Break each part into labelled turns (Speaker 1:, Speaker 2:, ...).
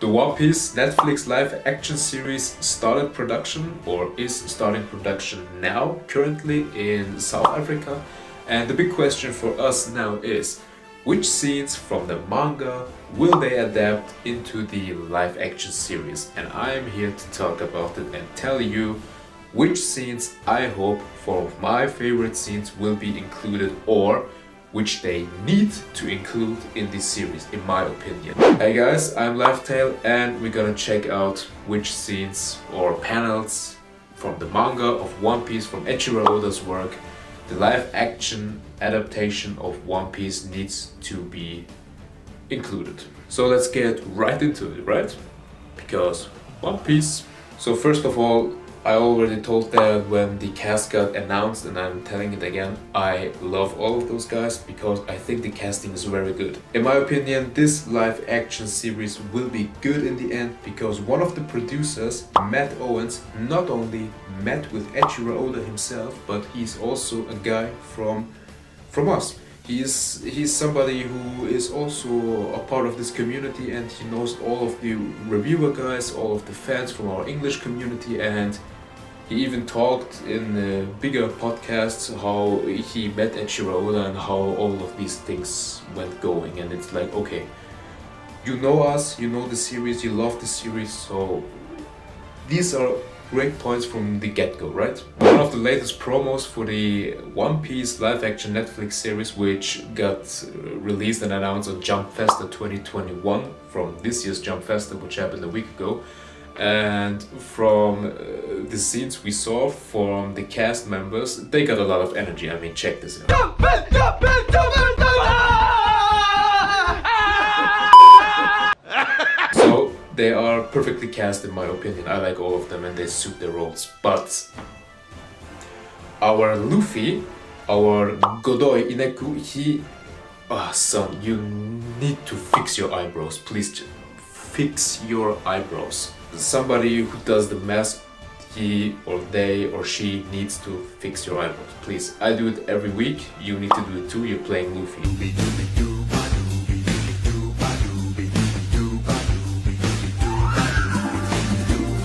Speaker 1: The One Piece Netflix live action series started production or is starting production now, currently in South Africa. And the big question for us now is, which scenes from the manga will they adapt into the live action series? And I am here to talk about it and tell you which scenes I hope for my favorite scenes will be included or which they need to include in this series, in my opinion. Hey guys, I'm Lifetail and we're gonna check out which scenes or panels from the manga of One Piece from Eiichiro Oda's work, the live action adaptation of One Piece needs to be included. So let's get right into it, right? Because One Piece. So first of all, I already told that when the cast got announced, and I'm telling it again, I love all of those guys because I think the casting is very good. In my opinion, this live action series will be good in the end because one of the producers, Matt Owens, not only met with Eiichiro Oda himself, but he's also a guy from us. He's somebody who is also a part of this community and he knows all of the reviewer guys, all of the fans from our English community, and he even talked in bigger podcasts how he met Eiichiro Oda and how all of these things went going. And it's like, okay, you know us, you know the series, you love the series, so these are great points from the get-go, right? One of the latest promos for the One Piece live-action Netflix series, which got released and announced on Jump Festa 2021 from this year's Jump Festa, which happened a week ago. And from the scenes we saw from the cast members, they got a lot of energy. I mean, check this out. So they are perfectly cast in my opinion. I like all of them and they suit their roles. But our Luffy, our godoy inaki, son, you need to fix your eyebrows. Please fix your eyebrows. Somebody who does the mask, he or they or she needs to fix your eyebrows. Please, I do it every week. You need to do it too. You're playing Luffy.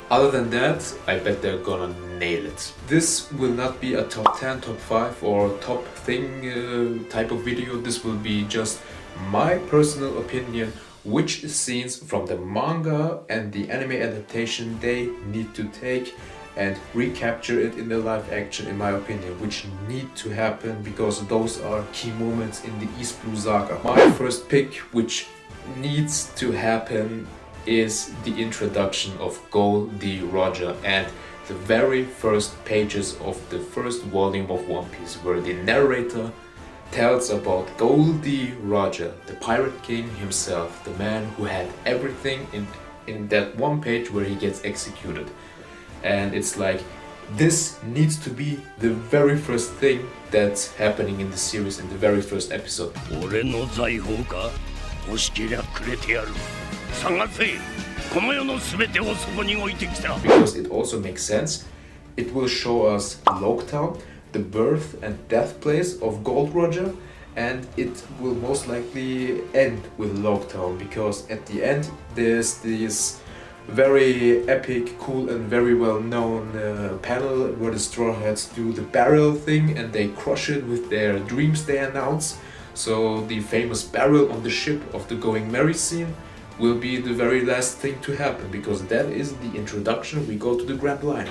Speaker 1: Other than that, I bet they're gonna nail it. This will not be a top 10, top 5 or top thing type of video. This will be just my personal opinion, which scenes from the manga and the anime adaptation they need to take and recapture it in the live action, in my opinion, which need to happen because those are key moments in the East Blue saga. My first pick, which needs to happen, is the introduction of Gol D Roger and the very first pages of the first volume of One Piece, where the narrator tells about Gol D Roger, the Pirate King himself, the man who had everything in that one page where he gets executed. And it's like, this needs to be the very first thing that's happening in the series, in the very first episode. Because it also makes sense. It will show us Loguetown, the birth and death place of Gol D Roger, and it will most likely end with Loguetown because at the end there's this very epic, cool and very well known panel where the Straw Hats do the barrel thing and they crush it with their dreams they announce. So the famous barrel on the ship of the Going Merry scene will be the very last thing to happen because that is the introduction. We go to the Grand Line.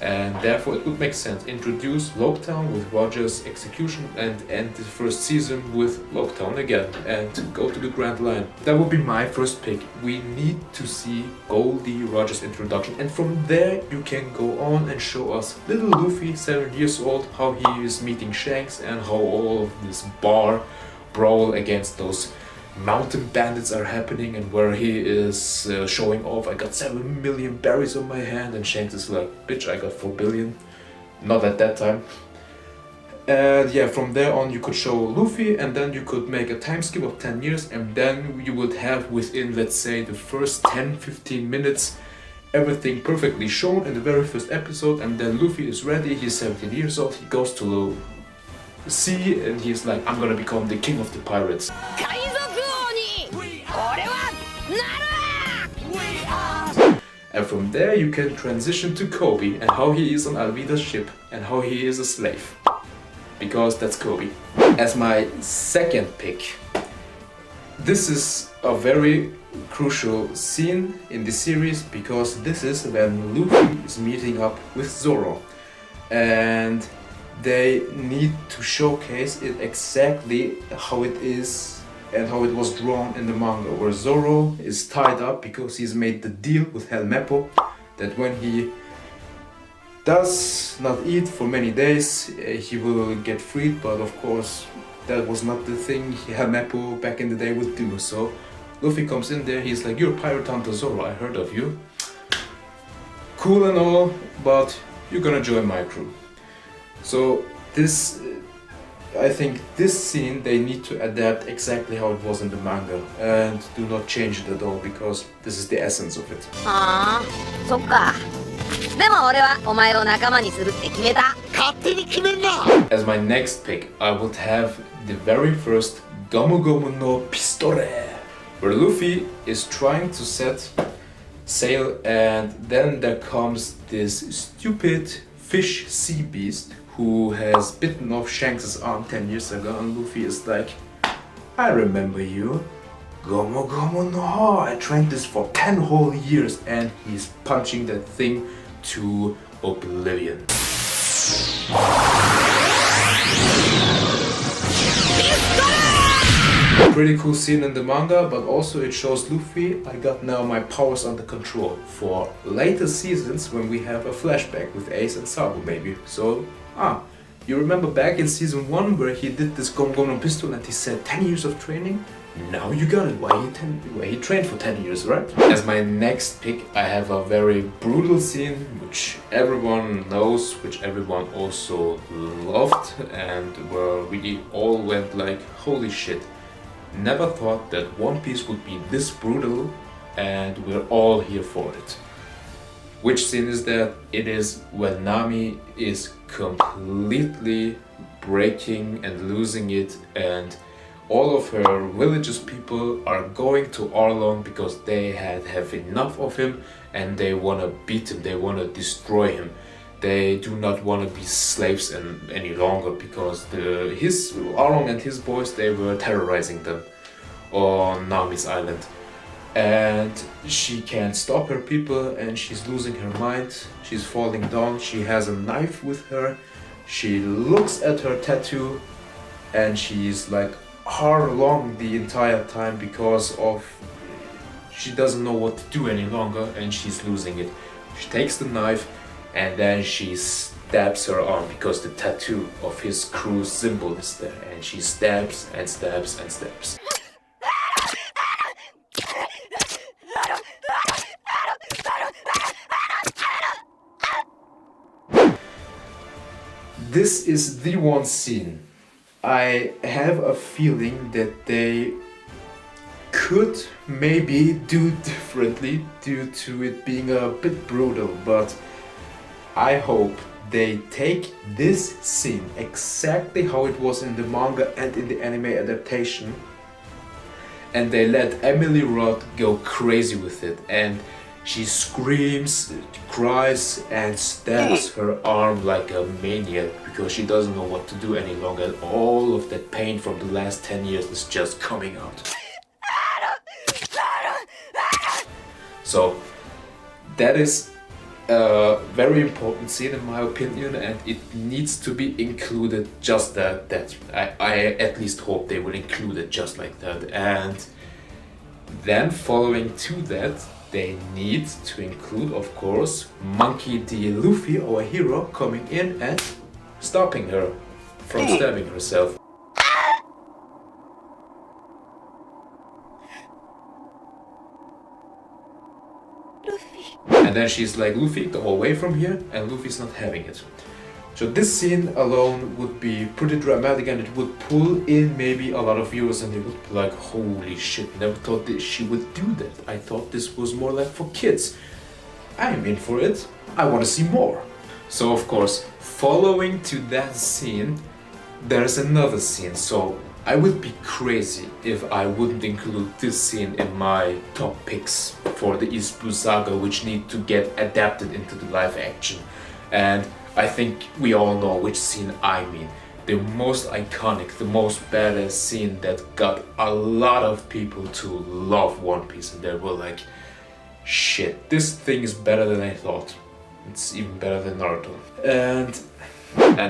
Speaker 1: And therefore it would make sense. Introduce Loguetown with Roger's execution and end the first season with Loguetown again and go to the Grand Line. That would be my first pick. We need to see Gol D Roger's introduction, and from there you can go on and show us little Luffy, 7 years old, how he is meeting Shanks and how all of this brawl against those mountain bandits are happening, and where he is showing off, I got 7 million berries on my hand, and Shanks is like, bitch, I got 4 billion. Not at that time. And yeah, from there on you could show Luffy, and then you could make a time skip of 10 years, and then you would have within, let's say, the first 10-15 minutes everything perfectly shown in the very first episode, and then Luffy is ready, he's 17 years old, he goes to the sea and he's like, I'm gonna become the king of the pirates. And from there you can transition to Kobe and how he is on Alvida's ship and how he is a slave. Because that's Kobe. As my second pick, this is a very crucial scene in the series because this is when Luffy is meeting up with Zoro. And they need to showcase it exactly how it is and how it was drawn in the manga, where Zoro is tied up because he's made the deal with Helmeppo that when he does not eat for many days, he will get freed, but of course that was not the thing Helmeppo back in the day would do. So Luffy comes in there, he's like, you're Pirate Hunter Zoro, I heard of you. Cool and all, but you're gonna join my crew. So this, I think this scene they need to adapt exactly how it was in the manga and do not change it at all because this is the essence of it. As my next pick, I would have the very first Gomu Gomu no Pistole, where Luffy is trying to set sail and then there comes this stupid fish sea beast who has bitten off Shanks' arm 10 years ago, and Luffy is like, I remember you. Gomu Gomu no, I trained this for 10 whole years, and he's punching that thing to oblivion. Pretty cool scene in the manga, but also it shows Luffy, I got now my powers under control for later seasons when we have a flashback with Ace and Sabo maybe. So, you remember back in season 1 where he did this Gomu Gomu no Pistol and he said 10 years of training? Now you got it, why he trained for 10 years, right? As my next pick, I have a very brutal scene which everyone knows, which everyone also loved, and where we all went like, holy shit. Never thought that One Piece would be this brutal, and we're all here for it. Which scene is that? It is when Nami is completely breaking and losing it, and all of her village's people are going to Arlong because they have enough of him and they want to beat him, they want to destroy him. They do not want to be slaves any longer because Arlong and his boys, they were terrorizing them on Nami's island. And she can't stop her people and she's losing her mind, she's falling down, she has a knife with her, she looks at her tattoo and she's like Arlong the entire time because of she doesn't know what to do any longer and she's losing it. She takes the knife and then she stabs her arm because the tattoo of his crew's symbol is there, and she stabs and stabs and stabs. This is the one scene I have a feeling that they could maybe do differently due to it being a bit brutal, but I hope they take this scene exactly how it was in the manga and in the anime adaptation and they let Emily Rudd go crazy with it, and she screams, cries and stabs her arm like a maniac because she doesn't know what to do any longer and all of that pain from the last 10 years is just coming out. So that is a very important scene in my opinion, and it needs to be included just that. I at least hope they will include it just like that. And then following to that, they need to include, of course, Monkey D. Luffy, our hero, coming in and stopping her from stabbing herself. And then she's like, Luffy, go away from here, and Luffy's not having it. So this scene alone would be pretty dramatic and it would pull in maybe a lot of viewers and they would be like, holy shit, never thought that she would do that. I thought this was more like for kids. I'm in for it. I want to see more. So of course, following to that scene, there's another scene. So I would be crazy if I wouldn't include this scene in my top picks for the East Blue Saga, which need to get adapted into the live action. And I think we all know which scene I mean. The most iconic, the most badass scene that got a lot of people to love One Piece, and they were like, shit, this thing is better than I thought. It's even better than Naruto. And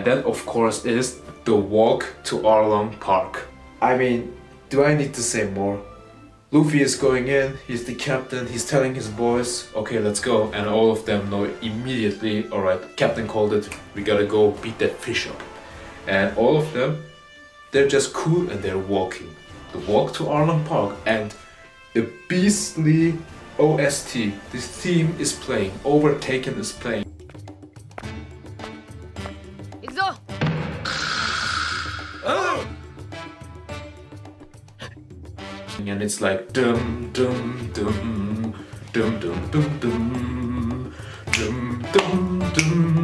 Speaker 1: that of course is the walk to Arlong Park. I mean, do I need to say more? Luffy is going in, he's the captain, he's telling his boys, okay, let's go. And all of them know immediately, alright, captain called it, we gotta go beat that fish up. And all of them, they're just cool and they're walking. The walk to Arlong Park, and the beastly OST, this theme is playing, Overtaken is playing. And it's like dum dum dum dum dum dum dum dum dum dum dum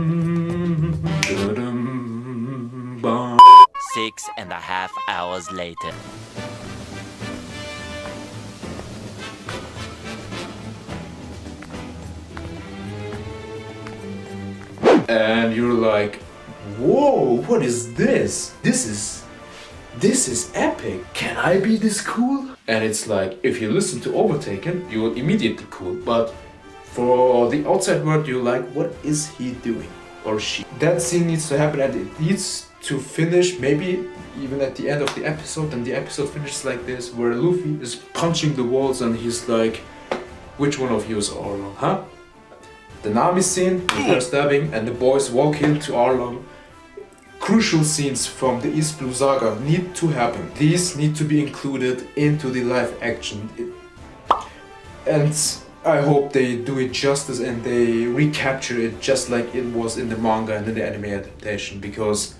Speaker 1: dum.
Speaker 2: 6.5 hours later.
Speaker 1: And you're like, whoa, what is this? This is epic. Can I be this cool? And it's like, if you listen to Overtaken, you will immediately cool. But for the outside world, you're like, what is he doing? Or she? That scene needs to happen, and it needs to finish maybe even at the end of the episode. And the episode finishes like this, where Luffy is punching the walls and he's like, which one of you is Arlong, huh? The Nami scene, with her stabbing, and the boys walk into Arlong. Crucial scenes from the East Blue Saga need to happen. These need to be included into the live action. And I hope they do it justice and they recapture it just like it was in the manga and in the anime adaptation, because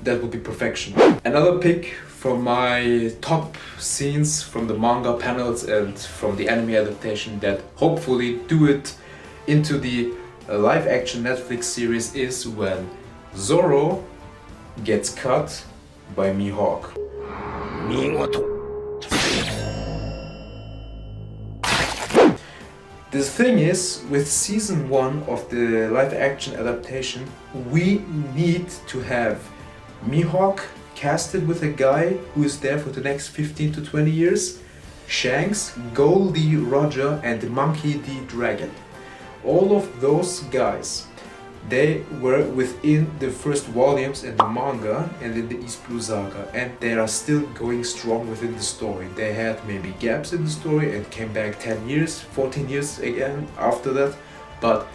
Speaker 1: that would be perfection. Another pick from my top scenes from the manga panels and from the anime adaptation that hopefully do it into the live action Netflix series is when Zoro gets cut by Mihawk. The thing is, with season 1 of the live action adaptation, we need to have Mihawk casted with a guy who is there for the next 15 to 20 years, Shanks, Gol D Roger and Monkey D. Dragon. All of those guys, they were within the first volumes in the manga and in the East Blue Saga, and they are still going strong within the story. They had maybe gaps in the story and came back 10 years, 14 years again after that, but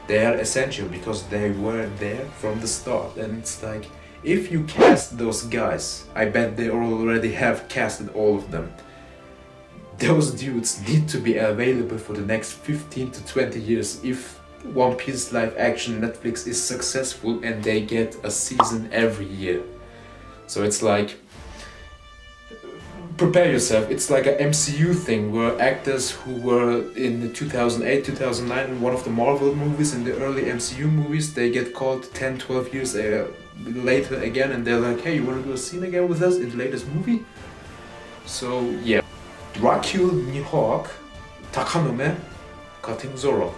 Speaker 1: they are essential because they were there from the start. And it's like, if you cast those guys, I bet they already have casted all of them. Those dudes need to be available for the next 15 to 20 years if One Piece live action Netflix is successful and they get a season every year. So it's like, prepare yourself. It's like an MCU thing where actors who were in the 2008, 2009 in one of the Marvel movies, in the early MCU movies, they get called 10, 12 years later again, and they're like, hey, you want to do a scene again with us in the latest movie? So yeah. Dracula Mihawk, Takanome, cutting Zoro.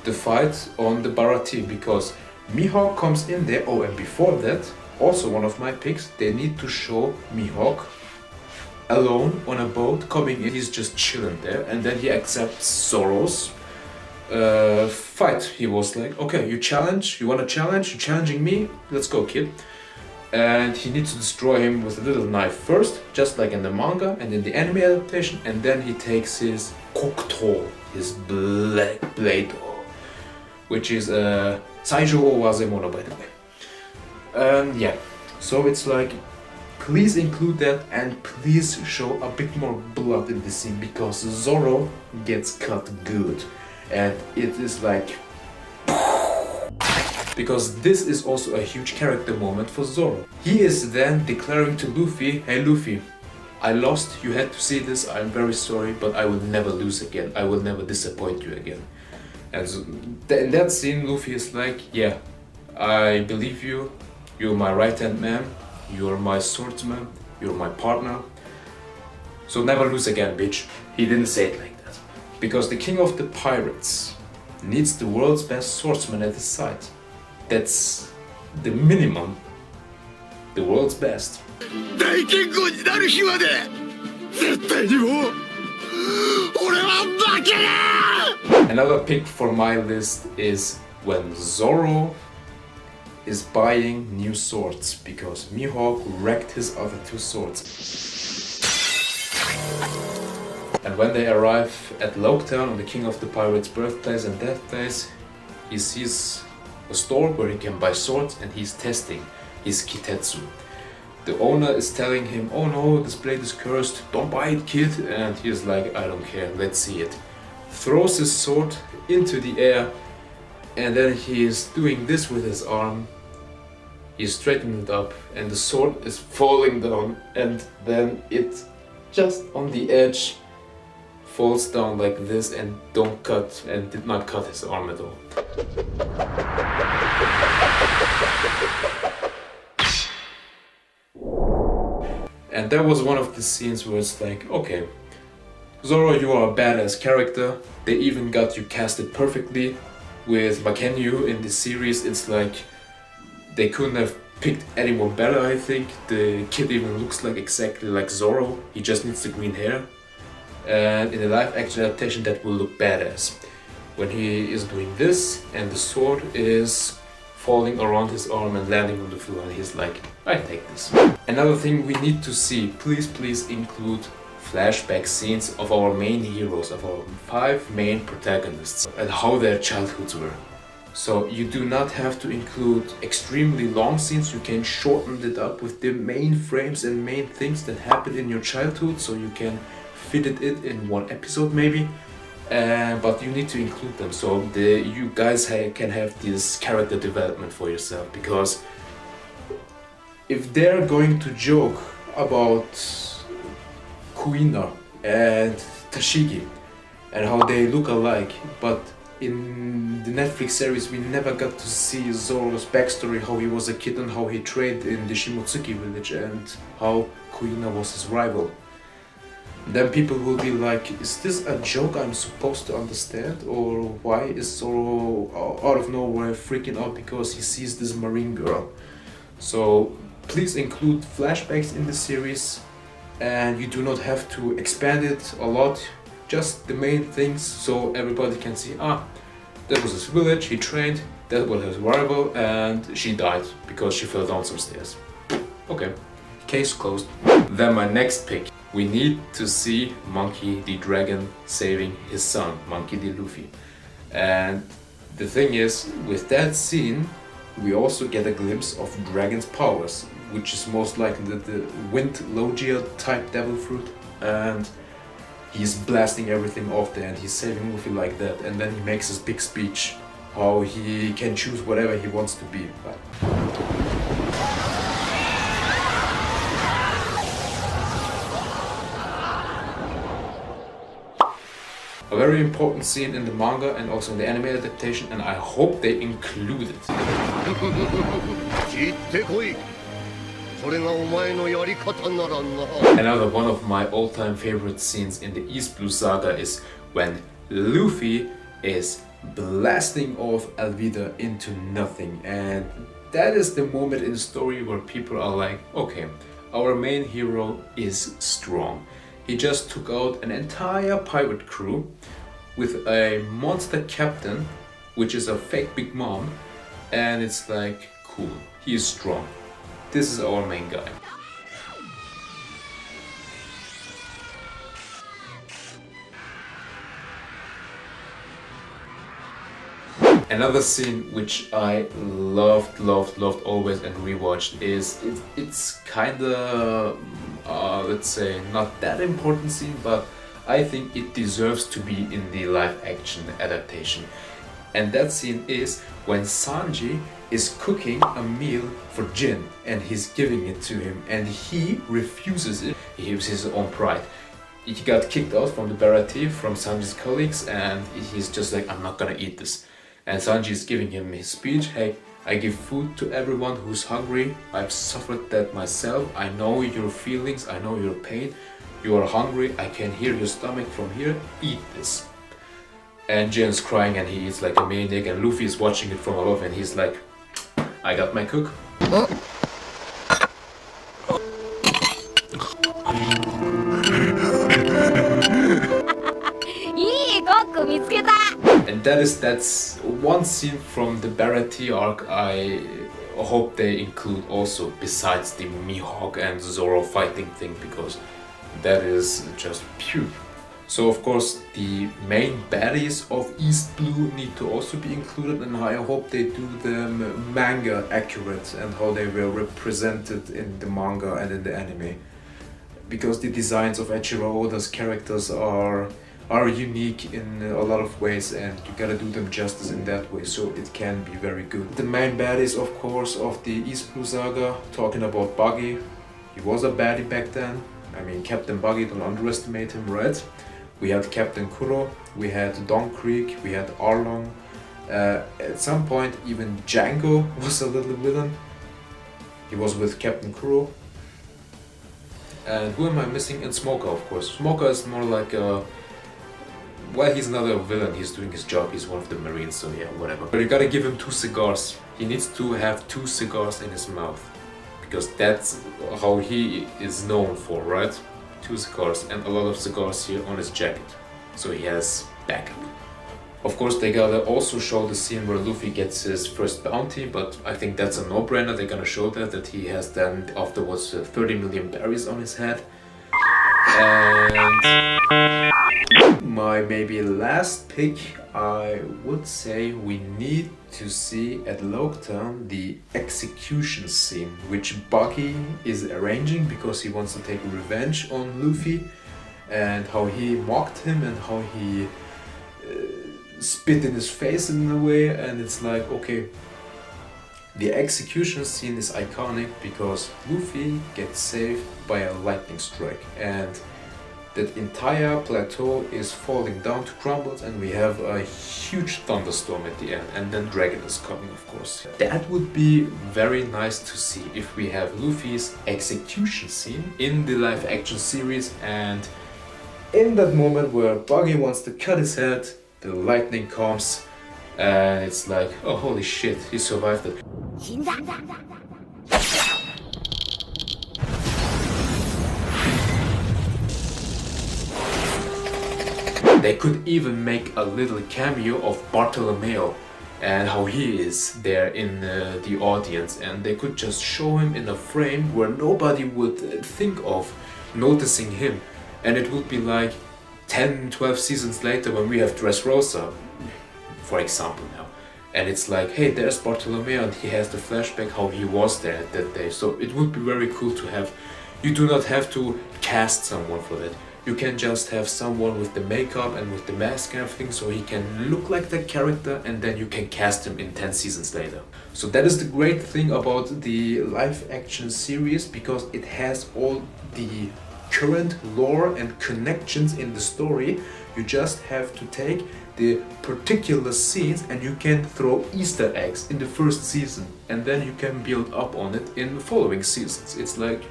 Speaker 1: The fight on the Barati, because Mihawk comes in there. Oh, and before that, also one of my picks, they need to show Mihawk alone on a boat coming in. He's just chilling there, and then he accepts Zoro's fight. He was like, okay, you want a challenge, you're challenging me, let's go, kid. And he needs to destroy him with a little knife first, just like in the manga and in the anime adaptation, and then he takes his kokuto, his black blade, which is a Saijo Wazemono, by the way. And yeah, so it's like, please include that and please show a bit more blood in this scene, because Zoro gets cut good. And it is like, because this is also a huge character moment for Zoro. He is then declaring to Luffy, hey Luffy, I lost, you had to see this, I'm very sorry, but I will never lose again. I will never disappoint you again. And so in that scene, Luffy is like, yeah, I believe you, you're my right-hand man, you're my swordsman, you're my partner, so never lose again, bitch. He didn't say it like that. Because the king of the pirates needs the world's best swordsman at his side. That's the minimum. The world's best. Another pick for my list is when Zoro is buying new swords because Mihawk wrecked his other two swords. And when they arrive at Loketown, on the king of the pirates' birthplace and death place, he sees a store where he can buy swords and he's testing his kitetsu. The owner is telling him, oh no, this blade is cursed, don't buy it, kid. And he's like, I don't care, let's see it. Throws his sword into the air and then he is doing this with his arm. He's straightening it up and the sword is falling down and then it just on the edge falls down like this and don't cut and did not cut his arm at all. And that was one of the scenes where it's like, okay, Zoro, you are a badass character. They even got you casted perfectly with Mackenyu in the series. It's like they couldn't have picked anyone better, I think. The kid even looks like exactly like Zoro. He just needs the green hair. And in the live action adaptation that will look badass. When he is doing this and the sword is falling around his arm and landing on the floor and he's like, I take this. Another thing we need to see, please include flashback scenes of our main heroes, of our 5 main protagonists and how their childhoods were. So you do not have to include extremely long scenes, you can shorten it up with the main frames and main things that happened in your childhood so you can fit it in one episode maybe. But you need to include them so you guys can have this character development for yourself, because if they're going to joke about Kuina and Tashigi and how they look alike, but in the Netflix series we never got to see Zoro's backstory, how he was a kid and how he trained in the Shimotsuki village and how Kuina was his rival. Then people will be like, is this a joke I'm supposed to understand? Or why is Zoro out of nowhere freaking out because he sees this marine girl? So please include flashbacks in the series, and you do not have to expand it a lot, just the main things so everybody can see, that was his village, he trained, that was his rival, and she died because she fell down some stairs. Okay, case closed. Then my next pick. We need to see Monkey D. Dragon saving his son, Monkey D. Luffy. And the thing is, with that scene, we also get a glimpse of Dragon's powers, which is most likely the Wind Logia type Devil Fruit. And he's blasting everything off there and he's saving Luffy like that. And then he makes his big speech, how he can choose whatever he wants to be. A very important scene in the manga and also in the anime adaptation, and I hope they include it. Another one of my all-time favorite scenes in the East Blue Saga is when Luffy is blasting off Alvida into nothing, and that is the moment in the story where people are like, okay, our main hero is strong. He just took out an entire pirate crew with a monster captain, which is a fake Big Mom, and it's like, cool, he is strong. This is our main guy. Another scene which I loved always and rewatched is, it's kinda, let's say, not that important scene, but I think it deserves to be in the live action adaptation. And that scene is when Sanji is cooking a meal for Jin and he's giving it to him and he refuses it. He gives his own pride. he got kicked out from the Barati from Sanji's colleagues, and he's just like, I'm not gonna eat this. And Sanji is giving him his speech, hey, I give food to everyone who's hungry, I've suffered that myself, I know your feelings, I know your pain, you are hungry, I can hear your stomach from here, eat this. And Jin's crying and he eats like a maniac, and Luffy is watching it from above and he's like, I got my cook. And that's one scene from the Barati arc I hope they include also, besides the Mihawk and Zoro fighting thing, because that is just pure. So of course the main baddies of East Blue need to also be included, and I hope they do them manga accurate and how they were represented in the manga and in the anime. Because the designs of Eiichiro Oda's characters are unique in a lot of ways, and you gotta do them justice in that way, so it can be very good. The main baddies, of course, of the East Blue saga, talking about Buggy. He was a baddie back then. I mean, Captain Buggy, don't underestimate him, right? We had Captain Kuro, we had Don Krieg, we had Arlong. At some point, even Jango was a little villain. He was with Captain Kuro. And who am I missing? And Smoker, of course. Smoker is more like a... Well, he's not a villain, he's doing his job, he's one of the Marines, so yeah, whatever. But you gotta give him 2 cigars. He needs to have 2 cigars in his mouth. Because that's how he is known for, right? 2 cigars, and a lot of cigars here on his jacket. So he has backup. Of course, they gotta also show the scene where Luffy gets his first bounty, but I think that's a no-brainer. They're gonna show that he has then afterwards 30 million berries on his head. And my maybe last pick, I would say we need to see at Loguetown the execution scene, which Buggy is arranging because he wants to take revenge on Luffy, and how he mocked him and how he spit in his face in a way. And it's like, okay, the execution scene is iconic because Luffy gets saved by a lightning strike, and that entire plateau is falling down to crumbles, and we have a huge thunderstorm at the end, and then Dragon is coming, of course. That would be very nice to see if we have Luffy's execution scene in the live action series, and in that moment where Buggy wants to cut his head, the lightning comes, and it's like, oh holy shit, he survived it. They could even make a little cameo of Bartolomeo and how he is there in the audience, and they could just show him in a frame where nobody would think of noticing him, and it would be like 10-12 seasons later when we have Dressrosa, for example, now, and it's like, hey, there's Bartolomeo, and he has the flashback how he was there that day. So it would be very cool to have. You do not have to cast someone for that. You can just have someone with the makeup and with the mask and everything, so he can look like that character, and then you can cast him in 10 seasons later. So that is the great thing about the live action series, because it has all the current lore and connections in the story. You just have to take the particular scenes and you can throw Easter eggs in the first season, and then you can build up on it in the following seasons. It's like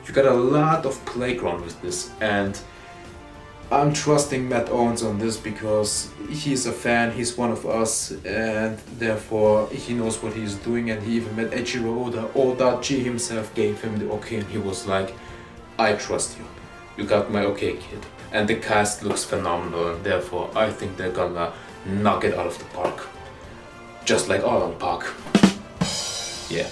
Speaker 1: you got a lot of playground with this, and I'm trusting Matt Owens on this because he's a fan, he's one of us, and therefore he knows what he's doing, and he even met Eiichiro Oda. Odacchi himself gave him the okay, and he was like, I trust you. You got my okay, kid. And the cast looks phenomenal, and therefore I think they're gonna knock it out of the park. Just like Arlong Park. Yeah.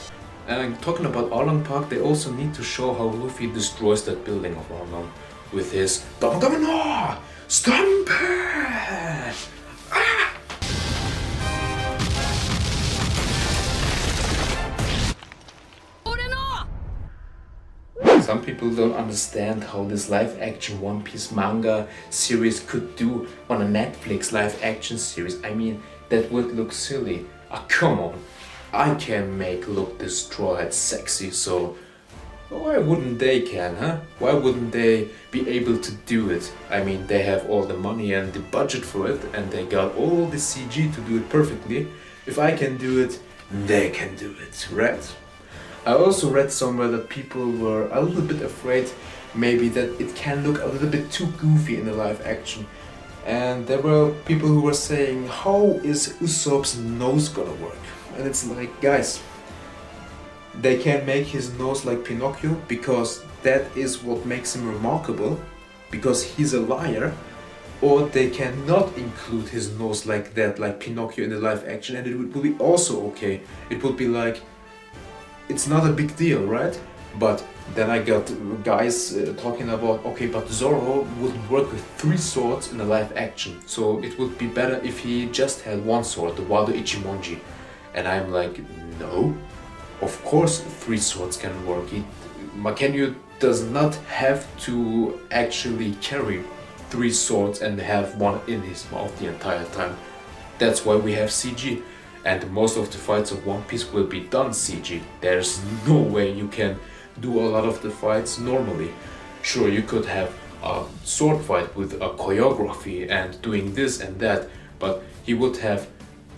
Speaker 1: And talking about Arlong Park, they also need to show how Luffy destroys that building of Arlong with his Domino Stampede! Ah! Some people don't understand how this live action One Piece manga series could do on a Netflix live action series. I mean, that would look silly. Ah, come on. I can make look destroyed sexy, so Why wouldn't they can, huh? Why wouldn't they be able to do it? I mean, they have all the money and the budget for it, and they got all the CG to do it perfectly. If I can do it, they can do it, right? I also read somewhere that people were a little bit afraid maybe that it can look a little bit too goofy in the live action. And there were people who were saying, how is Usopp's nose gonna work? And it's like, guys, they can make his nose like Pinocchio because that is what makes him remarkable, because he's a liar. Or they cannot include his nose like that, like Pinocchio in the live action, and it would be also okay. It would be like, it's not a big deal, right? But then I got guys talking about, okay, but Zoro wouldn't work with 3 swords in the live action, so it would be better if he just had 1 sword, the Wado Ichimonji. And I'm like, no, of course 3 swords can work. Mackenyu does not have to actually carry 3 swords and have 1 in his mouth the entire time. That's why we have CG. And most of the fights of One Piece will be done CG. There's no way you can do a lot of the fights normally. Sure, you could have a sword fight with a choreography and doing this and that, but he would have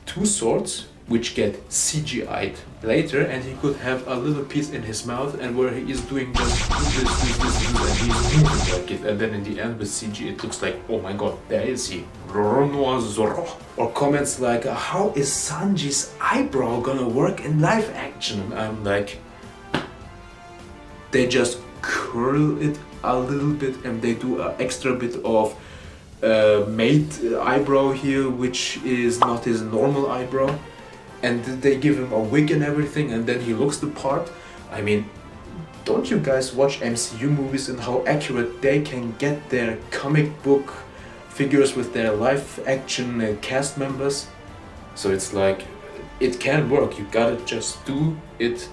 Speaker 1: 2 swords which get CGI'd later, and he could have a little piece in his mouth and where he is doing just this, and he's moving like it, and then in the end with CG it looks like, oh my god, there is he, Zoro. Or comments like, how is Sanji's eyebrow gonna work in live action? And I'm like, they just curl it a little bit and they do an extra bit of made eyebrow here, which is not his normal eyebrow. And they give him a wig and everything, and then he looks the part. I mean, don't you guys watch MCU movies and how accurate they can get their comic book figures with their live action cast members? So it's like, it can work, you gotta just do it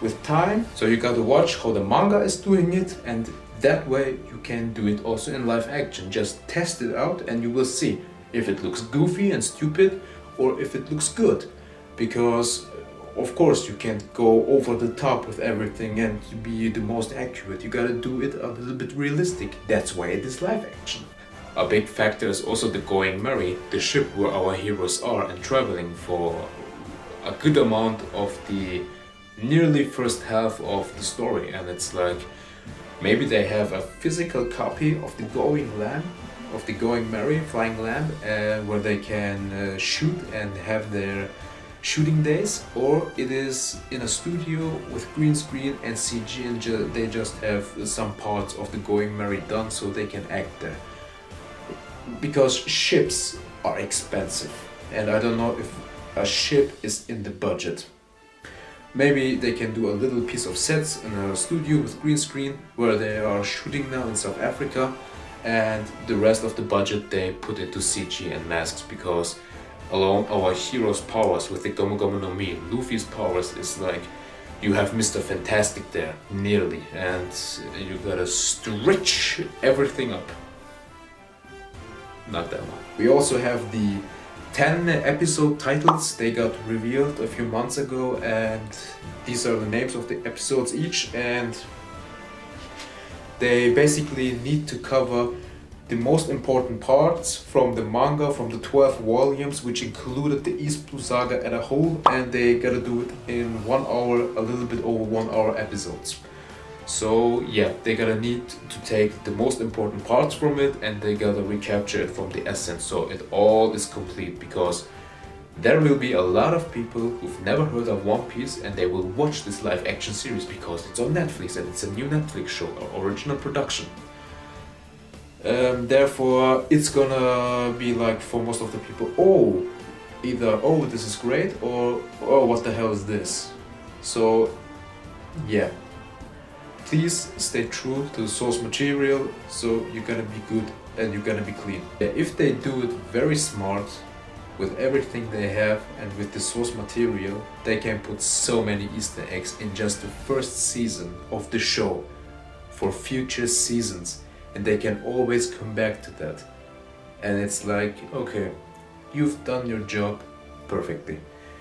Speaker 1: with time. So you gotta watch how the manga is doing it, and that way you can do it also in live action. Just test it out and you will see if it looks goofy and stupid or if it looks good. Because of course you can't go over the top with everything and be the most accurate. You gotta do it a little bit realistic. That's why it is live action. A big factor is also the Going Merry, the ship where our heroes are and traveling for a good amount of the nearly first half of the story. And it's like, maybe they have a physical copy of the Going Merry flying lamb, where they can shoot and have their shooting days, or it is in a studio with green screen and CG, and they just have some parts of the Going Merry done so they can act there. Because ships are expensive, and I don't know if a ship is in the budget. Maybe they can do a little piece of sets in a studio with green screen where they are shooting now in South Africa, and the rest of the budget they put into CG and masks, because alone our heroes' powers with the Gomu Gomu no Mi, Luffy's powers is like, you have Mr. Fantastic there, nearly, and you gotta stretch everything up. Not that one. We also have the 10 episode titles. They got revealed a few months ago, and these are the names of the episodes each, and they basically need to cover the most important parts from the manga, from the 12 volumes, which included the East Blue Saga as a whole, and they gotta do it in 1 hour, a little bit over 1 hour episodes. So yeah, they gotta need to take the most important parts from it and they gotta recapture it from the essence, so it all is complete, because there will be a lot of people who've never heard of One Piece and they will watch this live action series because it's on Netflix and it's a new Netflix show, an original production. Therefore, it's gonna be like, for most of the people, either this is great, or what the hell is this? So yeah, please stay true to the source material, so you're gonna be good and you're gonna be clean. If they do it very smart, with everything they have and with the source material, they can put so many Easter eggs in just the first season of the show for future seasons, and they can always come back to that. And it's like, okay, you've done your job perfectly.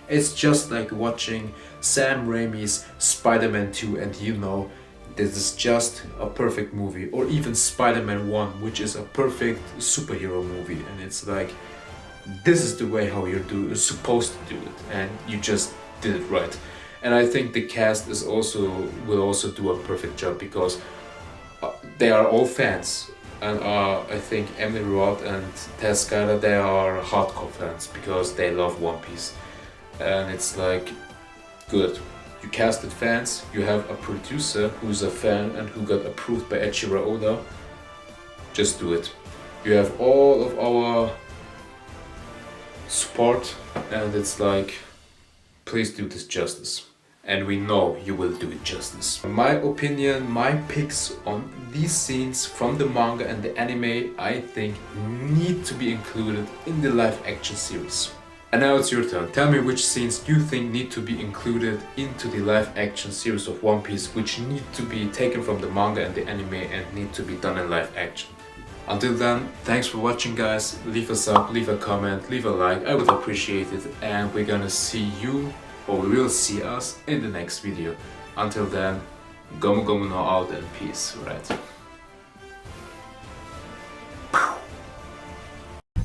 Speaker 1: It's just like watching Sam Raimi's Spider-Man 2 and you know this is just a perfect movie, or even Spider-Man 1, which is a perfect superhero movie, and it's like this is the way how you're supposed to do it, and you just did it right. And I think the cast will also do a perfect job because they are all fans, and I think Emily Roth and Taz Skylar, they are hardcore fans because they love One Piece, and it's like good. You casted fans, you have a producer who's a fan and who got approved by Eiichiro Oda. Just do it. You have all of our support, and it's like, please do this justice. And we know you will do it justice. In my opinion, my picks on these scenes from the manga and the anime, I think need to be included in the live action series. And now it's your turn. Tell me which scenes you think need to be included into the live action series of One Piece, which need to be taken from the manga and the anime and need to be done in live action. Until then, thanks for watching guys. Leave a sub, leave a comment, leave a like, I would appreciate it, and we're gonna see you, or we will see us in the next video. Until then, Gomu Gomu no out and peace, right?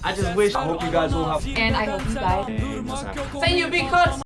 Speaker 3: I just wish, I hope you guys all have.
Speaker 4: And I hope you guys.
Speaker 3: Say you because